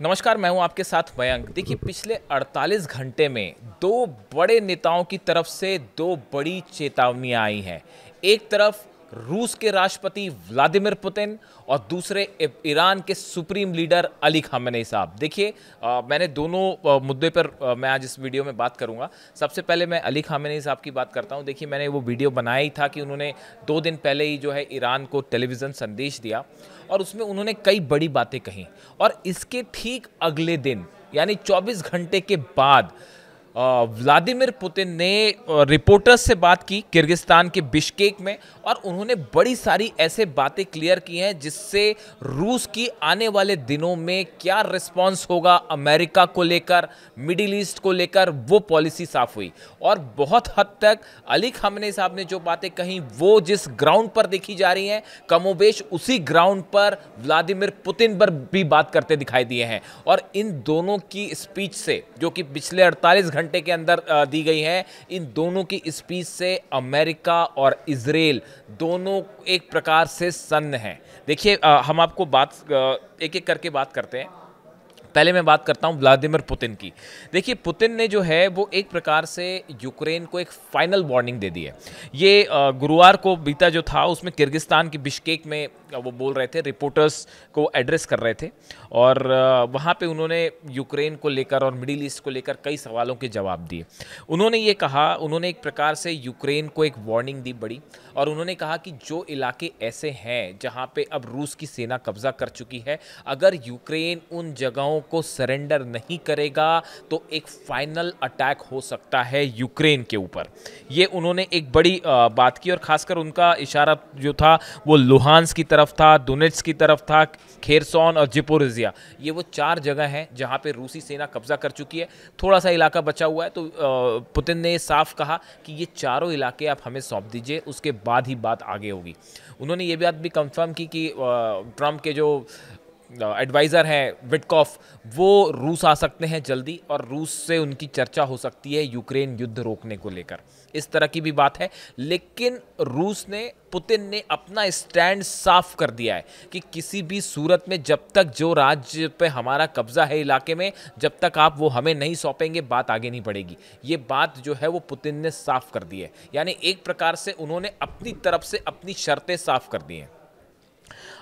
नमस्कार, मैं हूं आपके साथ मयंक। देखिए, पिछले 48 घंटे में दो बड़े नेताओं की तरफ से दो बड़ी चेतावनियां आई हैं। एक तरफ रूस के राष्ट्रपति व्लादिमीर पुतिन और दूसरे ईरान के सुप्रीम लीडर अली खामेनेई साहब। देखिए, मैंने दोनों मुद्दे पर मैं आज इस वीडियो में बात करूंगा। सबसे पहले मैं अली खामेनेई साहब की बात करता हूं। देखिए, मैंने वो वीडियो बनाया ही था कि उन्होंने 2 दिन पहले ही जो है ईरान को टेलीविज़न संदेश दिया और उसमें उन्होंने कई बड़ी बातें कही। और इसके ठीक अगले दिन यानी 24 घंटे के बाद व्लादिमीर पुतिन ने रिपोर्टर्स से बात की किर्गिस्तान के बिश्केक में, और उन्होंने बड़ी सारी ऐसे बातें क्लियर की हैं जिससे रूस की आने वाले दिनों में क्या रिस्पांस होगा अमेरिका को लेकर, मिडिल ईस्ट को लेकर, वो पॉलिसी साफ हुई। और बहुत हद तक अली खामेनेई साहब ने जो बातें कही वो जिस ग्राउंड पर देखी जा रही हैं, कमोबेश उसी ग्राउंड पर व्लादिमीर पुतिन पर भी बात करते दिखाई दिए हैं। और इन दोनों की स्पीच से, जो कि पिछले 48 घंटे के अंदर दी गई है, इन दोनों की स्पीच से अमेरिका और इजराइल दोनों एक प्रकार से सन्न हैं। देखिए, हम आपको एक एक करके बात करते हैं। पहले मैं बात करता हूं व्लादिमीर पुतिन की। देखिए, पुतिन ने जो है वो एक प्रकार से यूक्रेन को एक फाइनल वार्निंग दे दी है। ये गुरुवार को बीता जो था उसमें किर्गिस्तान के बिश्केक में वो बोल रहे थे, रिपोर्टर्स को एड्रेस कर रहे थे, और वहाँ पे उन्होंने यूक्रेन को लेकर और मिडिल ईस्ट को लेकर कई सवालों के जवाब दिए। उन्होंने ये कहा, उन्होंने एक प्रकार से यूक्रेन को एक वार्निंग दी बड़ी, और उन्होंने कहा कि जो इलाके ऐसे हैं जहाँ पे अब रूस की सेना कब्जा कर चुकी है, अगर यूक्रेन उन जगहों को सरेंडर नहीं करेगा तो एक फाइनल अटैक हो सकता है यूक्रेन के ऊपर। ये उन्होंने एक बड़ी बात की, और खासकर उनका इशारा जो था वो लुहांस की तरफ था, दोनेट्स्क की तरफ था, खेरसॉन और ज़पोरिज़िया। ये वो 4 जगह हैं जहां पे रूसी सेना कब्जा कर चुकी है। थोड़ा सा इलाका बचा हुआ है, तो पुतिन ने साफ कहा कि ये चारों इलाके आप हमें सौंप दीजिए, उसके बाद ही बात आगे होगी। उन्होंने ये बात भी कंफर्म की कि ट्रंप के जो एडवाइज़र हैं विटकॉफ, वो रूस आ सकते हैं जल्दी, और रूस से उनकी चर्चा हो सकती है यूक्रेन युद्ध रोकने को लेकर। इस तरह की भी बात है। लेकिन पुतिन ने अपना स्टैंड साफ कर दिया है कि किसी भी सूरत में जब तक जो राज्य पे हमारा कब्जा है इलाके में, जब तक आप वो हमें नहीं सौंपेंगे, बात आगे नहीं बढ़ेगी। ये बात जो है वो पुतिन ने साफ कर दी है। यानी एक प्रकार से उन्होंने अपनी तरफ से अपनी शर्तें साफ कर दी हैं।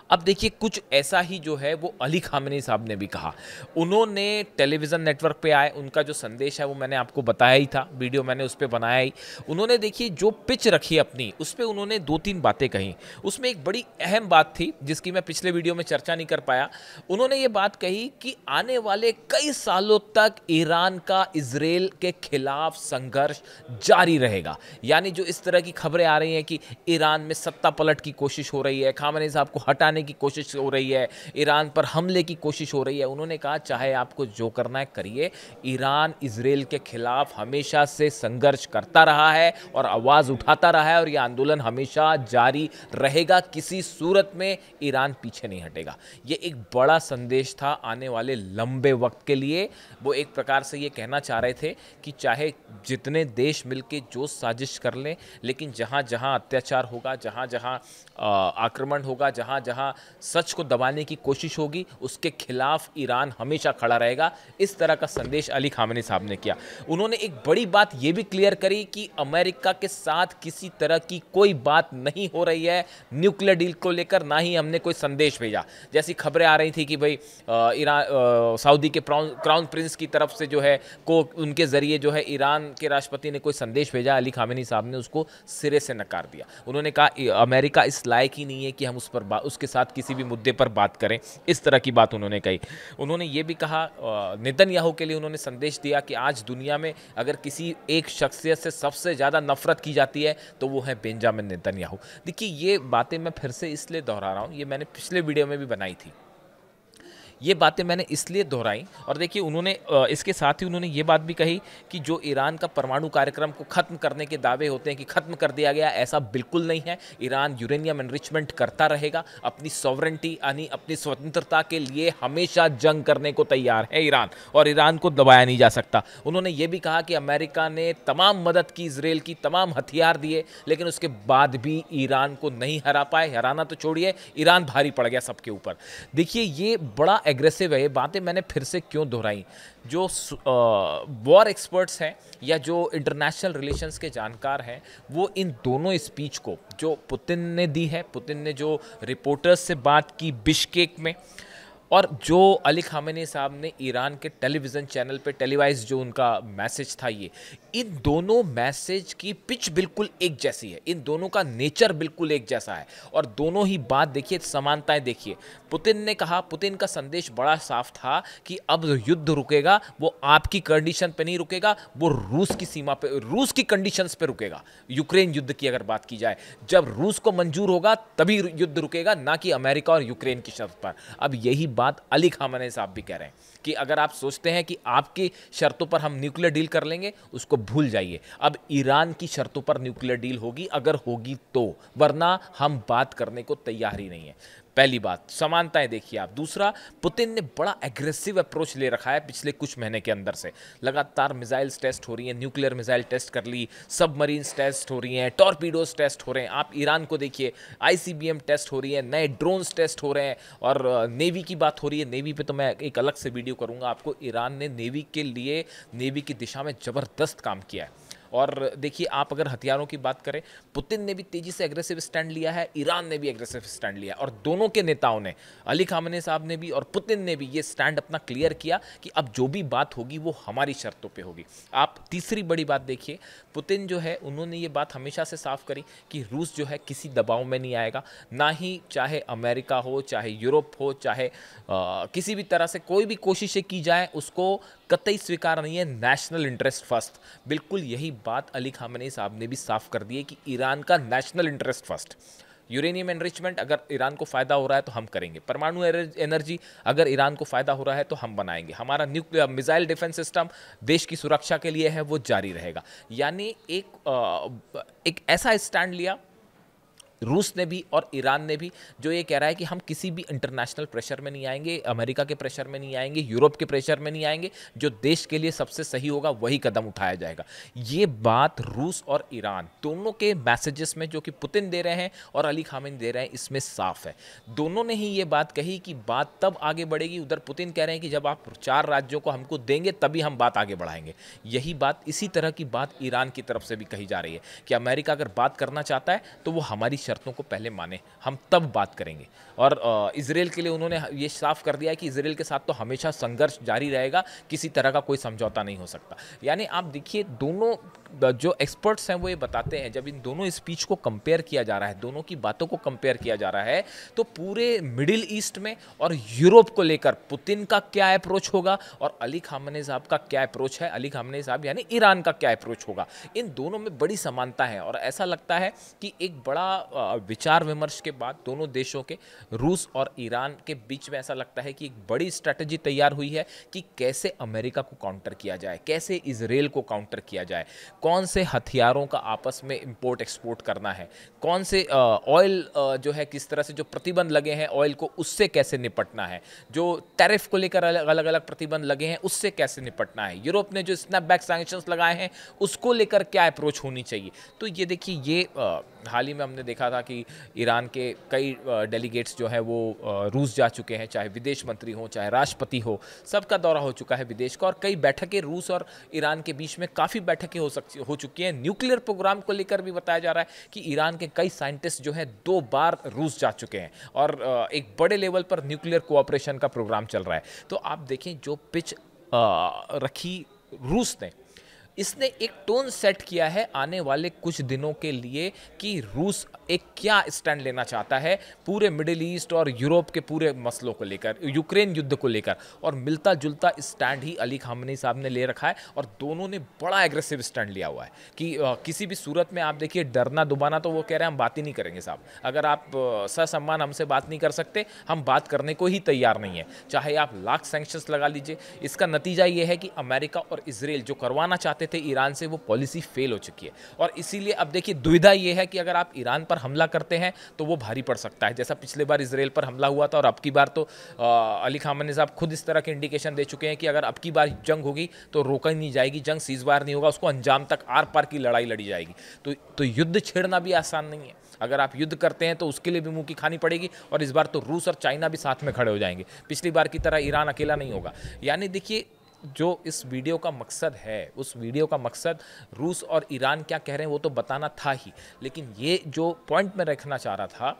अब देखिए, कुछ ऐसा ही जो है वो अली खामेनेई साहब ने भी कहा। उन्होंने टेलीविज़न नेटवर्क पे आए, उनका जो संदेश है वो मैंने आपको बताया ही था, वीडियो मैंने उस पर बनाया ही। उन्होंने देखिए जो पिच रखी अपनी, उस पर उन्होंने 2-3 बातें कही। उसमें एक बड़ी अहम बात थी जिसकी मैं पिछले वीडियो में चर्चा नहीं कर पाया। उन्होंने ये बात कही कि आने वाले कई सालों तक ईरान का इजराइल के खिलाफ संघर्ष जारी रहेगा। यानी जो इस तरह की खबरें आ रही हैं कि ईरान में सत्ता पलट की कोशिश हो रही है, खामेनेई साहब को हटाने की कोशिश हो रही है, ईरान पर हमले की कोशिश हो रही है, उन्होंने कहा चाहे आपको जो करना है करिए, ईरान इजराइल के खिलाफ हमेशा से संघर्ष करता रहा है और आवाज उठाता रहा है, और यह आंदोलन हमेशा जारी रहेगा। किसी सूरत में ईरान पीछे नहीं हटेगा। यह एक बड़ा संदेश था आने वाले लंबे वक्त के लिए। वो एक प्रकार से ये कहना चाह रहे थे कि चाहे जितने देश मिलकर जो साजिश कर लें, लेकिन जहां जहां अत्याचार होगा, जहां जहां आक्रमण होगा, जहां जहां सच को दबाने की कोशिश होगी, उसके खिलाफ ईरान हमेशा खड़ा रहेगा। इस तरह का संदेश अली खामेनेई साहब ने किया। उन्होंने एक बड़ी बात यह भी क्लियर करी कि अमेरिका के साथ किसी तरह की कोई बात नहीं हो रही है न्यूक्लियर डील को लेकर, ना ही हमने कोई संदेश भेजा। जैसी खबरें आ रही थी कि भाई सऊदी के क्राउन प्रिंस की तरफ से जो है उनके जरिए जो है ईरान के राष्ट्रपति ने कोई संदेश भेजा, अली खामेनेई साहब ने उसको सिरे से नकार दिया। उन्होंने कहा अमेरिका इस लायक ही नहीं है कि हम उसके साथ किसी भी मुद्दे पर बात करें। इस तरह की बात उन्होंने कही। उन्होंने ये भी कहा, नेतन्याहू के लिए उन्होंने संदेश दिया कि आज दुनिया में अगर किसी एक शख्सियत से सबसे ज़्यादा नफरत की जाती है तो वो है बेंजामिन नेतन्याहू। देखिए, ये बातें मैं फिर से इसलिए दोहरा रहा हूँ, ये मैंने पिछले वीडियो में भी बनाई थी। ये बातें मैंने इसलिए दोहराई, और देखिए उन्होंने इसके साथ ही उन्होंने ये बात भी कही कि जो ईरान का परमाणु कार्यक्रम को ख़त्म करने के दावे होते हैं कि ख़त्म कर दिया गया, ऐसा बिल्कुल नहीं है। ईरान यूरेनियम एनरिचमेंट करता रहेगा, अपनी सॉवरेंटी यानी अपनी स्वतंत्रता के लिए हमेशा जंग करने को तैयार है ईरान, और ईरान को दबाया नहीं जा सकता। उन्होंने ये भी कहा कि अमेरिका ने तमाम मदद की, इसराइल की तमाम हथियार दिए, लेकिन उसके बाद भी ईरान को नहीं हरा पाए। हराना तो छोड़िए, ईरान भारी पड़ गया सबके ऊपर। देखिए, ये बड़ा एग्रेसिव है। ये बातें मैंने फिर से क्यों दोहराई, जो वॉर एक्सपर्ट्स हैं या जो इंटरनेशनल रिलेशंस के जानकार हैं, वो इन दोनों स्पीच को जो पुतिन ने दी है, पुतिन ने जो रिपोर्टर्स से बात की बिश्केक में, और जो अली खामेनी साहब ने ईरान के टेलीविज़न चैनल पे टेलीवाइज जो उनका मैसेज था, ये इन दोनों मैसेज की पिच बिल्कुल एक जैसी है, इन दोनों का नेचर बिल्कुल एक जैसा है। और दोनों ही बात देखिए, समानताएं देखिए। पुतिन ने कहा, पुतिन का संदेश बड़ा साफ था कि अब युद्ध रुकेगा, वो आपकी कंडीशन पे नहीं रुकेगा, वो रूस की सीमा पे, रूस की कंडीशंस पे रुकेगा। यूक्रेन युद्ध की अगर बात की जाए, जब रूस को मंजूर होगा तभी युद्ध रुकेगा, ना कि अमेरिका और यूक्रेन की शर्त पर। अब यही बात अली खामेनी साहब भी कह रहे हैं कि अगर आप सोचते हैं कि आपकी शर्तों पर हम न्यूक्लियर डील कर लेंगे, उसको भूल जाइए। अब ईरान की शर्तों पर न्यूक्लियर डील होगी, अगर होगी तो, वरना हम बात करने को तैयार ही नहीं है। पहली बात, समानताएं देखिए आप। दूसरा, पुतिन ने बड़ा एग्रेसिव अप्रोच ले रखा है पिछले कुछ महीने के अंदर से। लगातार मिसाइल्स टेस्ट हो रही हैं, न्यूक्लियर मिसाइल टेस्ट कर ली, सबमरीन्स टेस्ट हो रही हैं, टॉर्पीडोज टेस्ट हो रहे हैं। आप ईरान को देखिए, आईसीबीएम टेस्ट हो रही है, नए ड्रोन्स टेस्ट हो रहे हैं, और नेवी की बात हो रही है। नेवी पे तो मैं एक अलग से वीडियो करूंगा आपको। ईरान ने नेवी के लिए, नेवी की दिशा में ज़बरदस्त काम किया है। और देखिए, आप अगर हथियारों की बात करें, पुतिन ने भी तेजी से एग्रेसिव स्टैंड लिया है, ईरान ने भी एग्रेसिव स्टैंड लिया है, और दोनों के नेताओं ने, अली खामेनी साहब ने भी और पुतिन ने भी ये स्टैंड अपना क्लियर किया कि अब जो भी बात होगी वो हमारी शर्तों पे होगी। आप तीसरी बड़ी बात देखिए, पुतिन जो है, उन्होंने ये बात हमेशा से साफ करी कि रूस जो है किसी दबाव में नहीं आएगा, ना ही चाहे अमेरिका हो, चाहे यूरोप हो, चाहे किसी भी तरह से कोई भी कोशिशें की जाए, उसको कतई स्वीकार नहीं है। नेशनल इंटरेस्ट फर्स्ट, बिल्कुल यही बात अली खामेनी साहब ने भी साफ कर दी है कि ईरान का national interest first. Uranium enrichment अगर ईरान को फ़ायदा हो रहा है तो हम करेंगे, परमाणु एनर्जी अगर ईरान को फ़ायदा हो रहा है तो हम बनाएंगे, हमारा न्यूक्लियर मिसाइल डिफेंस सिस्टम देश की सुरक्षा के लिए है, वो जारी रहेगा। यानी एक ऐसा स्टैंड लिया रूस ने भी और ईरान ने भी, जो ये कह रहा है कि हम किसी भी इंटरनेशनल प्रेशर में नहीं आएंगे, अमेरिका के प्रेशर में नहीं आएंगे, यूरोप के प्रेशर में नहीं आएंगे, जो देश के लिए सबसे सही होगा वही कदम उठाया जाएगा। ये बात रूस और ईरान दोनों के मैसेजेस में, जो कि पुतिन दे रहे हैं और अली खामेनी दे रहे हैं, इसमें साफ है। दोनों ने ही ये बात कही कि बात तब आगे बढ़ेगी, उधर पुतिन कह रहे हैं कि जब आप 4 राज्यों को हमको देंगे तभी हम बात आगे बढ़ाएंगे। यही बात, इसी तरह की बात ईरान की तरफ से भी कही जा रही है कि अमेरिका अगर बात करना चाहता है तो वो हमारी शर्तों को पहले माने, हम तब बात करेंगे। और इजराइल के लिए उन्होंने ये साफ कर दिया है कि इजराइल के साथ तो हमेशा संघर्ष जारी रहेगा, किसी तरह का कोई समझौता नहीं हो सकता। यानी आप देखिए, दोनों जो एक्सपर्ट्स हैं वो ये बताते हैं, जब इन दोनों स्पीच को कंपेयर किया जा रहा है, दोनों की बातों को कंपेयर किया जा रहा है, तो पूरे मिडिल ईस्ट में और यूरोप को लेकर पुतिन का क्या अप्रोच होगा और अली खामेनी साहब का क्या अप्रोच है, अली खामेनी साहब यानी ईरान का क्या अप्रोच होगा, इन दोनों में बड़ी समानता है। और ऐसा लगता है कि एक बड़ा विचार विमर्श के बाद दोनों देशों के, रूस और ईरान के बीच में, ऐसा लगता है कि एक बड़ी स्ट्रैटेजी तैयार हुई है कि कैसे अमेरिका को काउंटर किया जाए, कैसे इजराइल को काउंटर किया जाए, कौन से हथियारों का आपस में इंपोर्ट एक्सपोर्ट करना है, कौन से ऑयल जो है किस तरह से जो प्रतिबंध लगे हैं ऑयल को, उससे कैसे निपटना है, जो टैरिफ को लेकर अलग अलग प्रतिबंध लगे हैं उससे कैसे निपटना है, यूरोप ने जो स्नैपबैक सैंक्शंस लगाए हैं उसको लेकर क्या अप्रोच होनी चाहिए। तो ये देखिए, ये हाल ही में हमने देखा था कि ईरान के कई डेलीगेट्स जो हैं वो रूस जा चुके हैं, चाहे विदेश मंत्री हो, चाहे राष्ट्रपति हो, सबका दौरा हो चुका है विदेश का। और कई बैठकें रूस और ईरान के बीच में काफ़ी बैठकें हो चुकी हैं। न्यूक्लियर प्रोग्राम को लेकर भी बताया जा रहा है कि ईरान के कई साइंटिस्ट जो हैं 2 बार रूस जा चुके हैं और एक बड़े लेवल पर न्यूक्लियर कोऑपरेशन का प्रोग्राम चल रहा है। तो आप देखें, जो पिच रखी रूस ने, इसने एक टोन सेट किया है आने वाले कुछ दिनों के लिए कि रूस एक क्या स्टैंड लेना चाहता है पूरे मिडिल ईस्ट और यूरोप के पूरे मसलों को लेकर, यूक्रेन युद्ध को लेकर। और मिलता जुलता स्टैंड ही अली खामेनी साहब ने ले रखा है और दोनों ने बड़ा एग्रेसिव स्टैंड लिया हुआ है कि किसी भी सूरत में आप देखिए, डरना दुबाना, तो वो कह रहे हैं हम बात ही नहीं करेंगे साहब, अगर आप ससम्मान हमसे बात नहीं कर सकते, हम बात करने को ही तैयार नहीं है, चाहे आप लाख सैंक्शंस लगा लीजिए। इसका नतीजा ये है कि अमेरिका और इजराइल जो करवाना चाहते चाहते थे ईरान से, वो पॉलिसी फेल हो चुकी है। और इसीलिए अब देखिए दुविधा ये है कि अगर आप ईरान पर हमला करते हैं तो वो भारी पड़ सकता है, जैसा पिछले बार इसराइल पर हमला हुआ था। और अब की बार तो अली खामेनी साहब खुद इस तरह के इंडिकेशन दे चुके हैं कि अगर अब की बार जंग होगी तो रोका ही नहीं जाएगी, जंग सीजवार नहीं होगा, उसको अंजाम तक आर पार की लड़ाई लड़ी जाएगी। तो युद्ध छेड़ना भी आसान नहीं है। अगर आप युद्ध करते हैं तो उसके लिए भी मुंह की खानी पड़ेगी, और इस बार तो रूस और चाइना भी साथ में खड़े हो जाएंगे। पिछली बार की तरह ईरान अकेला नहीं होगा। यानी देखिए, जो इस वीडियो का मकसद है, उस वीडियो का मकसद रूस और ईरान क्या कह रहे हैं वो तो बताना था ही, लेकिन ये जो पॉइंट मैं रखना चाह रहा था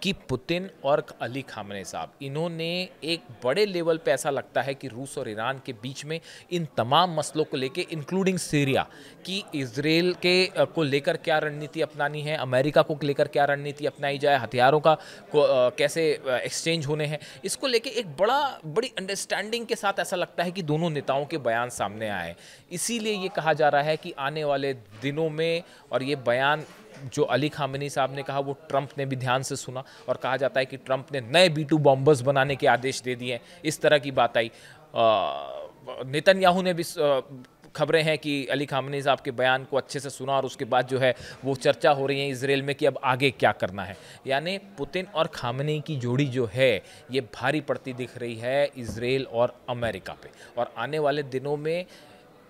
कि पुतिन और अली खामेनी साहब, इन्होंने एक बड़े लेवल पे ऐसा लगता है कि रूस और ईरान के बीच में इन तमाम मसलों को लेके, इंक्लूडिंग सीरिया, कि इजराइल के को लेकर क्या रणनीति अपनानी है, अमेरिका को लेकर क्या रणनीति अपनाई जाए, हथियारों का कैसे एक्सचेंज होने हैं, इसको लेके एक बड़ी अंडरस्टैंडिंग के साथ ऐसा लगता है कि दोनों नेताओं के बयान सामने आए। इसीलिए ये कहा जा रहा है कि आने वाले दिनों में, और ये बयान जो अली खामेनी साहब ने कहा वो ट्रंप ने भी ध्यान से सुना, और कहा जाता है कि ट्रंप ने नए B2 बॉम्बर्स बनाने के आदेश दे दिए हैं, इस तरह की बात आई। नेतन्याहू ने भी खबरें हैं कि अली खामेनी साहब के बयान को अच्छे से सुना, और उसके बाद जो है वो चर्चा हो रही है इसराइल में कि अब आगे क्या करना है। यानी पुतिन और खामेनी की जोड़ी जो है ये भारी पड़ती दिख रही है इसराइल और अमेरिका पे, और आने वाले दिनों में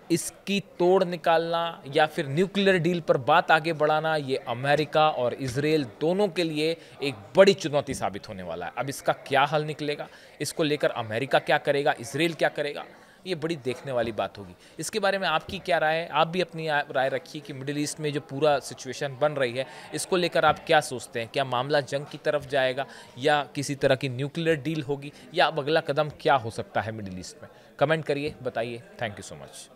इसकी तोड़ निकालना या फिर न्यूक्लियर डील पर बात आगे बढ़ाना, ये अमेरिका और इसराइल दोनों के लिए एक बड़ी चुनौती साबित होने वाला है। अब इसका क्या हल निकलेगा, इसको लेकर अमेरिका क्या करेगा, इसराइल क्या करेगा, ये बड़ी देखने वाली बात होगी। इसके बारे में आपकी क्या राय है? आप भी अपनी राय रखिए कि मिडिल ईस्ट में जो पूरा सिचुएशन बन रही है, इसको लेकर आप क्या सोचते हैं? क्या मामला जंग की तरफ जाएगा, या किसी तरह की न्यूक्लियर डील होगी, या अब अगला कदम क्या हो सकता है मिडिल ईस्ट में? कमेंट करिए, बताइए। Thank you so much.